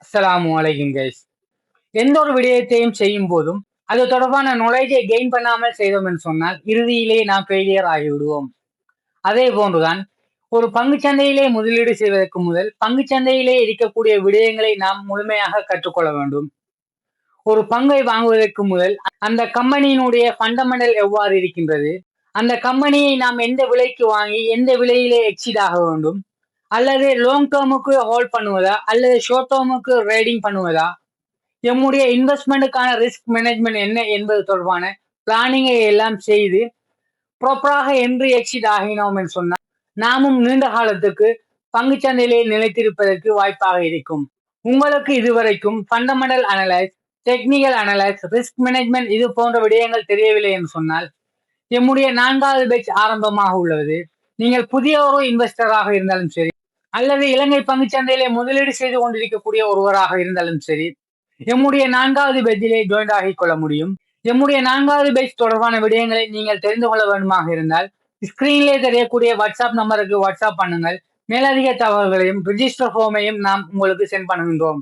அஸ்ஸலாமு அலைக்கும் கைஸ். எந்த ஒரு விடயத்தையும் செய்யும் போதும் அது தொடர்பான நாலேஜை கெயின் பண்ணாமல் செய்தோம் என்று சொன்னால் இறுதியிலே நாம் ஃபெயிலியர் ஆகிவிடுவோம். அதே போன்றுதான் ஒரு பங்குச் சந்தையிலே முதலீடு செய்வதற்கு முதல் பங்குச் சந்தையிலே இருக்கக்கூடிய விடயங்களை நாம் முழுமையாக கற்றுக்கொள்ள வேண்டும். ஒரு பங்கை வாங்குவதற்கு முதல் அந்த கம்பெனியினுடைய ஃபண்டமெண்டல் எவ்வாறு இருக்கின்றது, அந்த கம்பெனியை நாம் எந்த விலைக்கு வாங்கி எந்த விலையிலே எக்ஸிட் ஆக வேண்டும், அல்லது லாங் டேர்முக்கு ஹோல்ட் பண்ணுவதா அல்லது ஷார்ட் டேர்முக்கு ட்ரேடிங் பண்ணுவதா, எம்முடைய இன்வெஸ்ட்மெண்ட்டுக்கான ரிஸ்க் மேனேஜ்மெண்ட் என்ன என்பது தொடர்பான பிளானிங்கை எல்லாம் செய்து ப்ராப்பராக என்று எக்ஸிட் ஆகினோம் என்று சொன்னால் நாமும் நீண்ட காலத்துக்கு பங்குச்சந்தையிலே நிலைத்திருப்பதற்கு வாய்ப்பாக இருக்கும். உங்களுக்கு இதுவரைக்கும் fundamental analyse, technical analyse, risk management இது போன்ற விடயங்கள் தெரியவில்லை என்று சொன்னால் எம்முடைய 4வது பேட்ச் ஆரம்பமாக உள்ளது. நீங்கள் புதிய ஒரு இன்வெஸ்டராக இருந்தாலும் சரி, அல்லது இலங்கை பங்குச்சந்தையிலே முதலீடு செய்து கொண்டிருக்கக்கூடிய ஒருவராக இருந்தாலும் சரி, எம்முடைய 4வது பேட்சிலே ஜாயின் ஆகிக் கொள்ள முடியும். எம்முடைய 4வது பேட்ச் தொடர்பான விடயங்களை நீங்கள் தெரிந்து கொள்ள வேண்டுமாக இருந்தால் ஸ்கிரீனிலே தெரியக்கூடிய வாட்ஸ்அப் நம்பருக்கு வாட்ஸ்அப் பண்ணுங்கள். மேலதிக தகவல்களையும் ரிஜிஸ்டர் ஃபார்மையும் நாம் உங்களுக்கு சென்ட் பண்ணுகின்றோம்.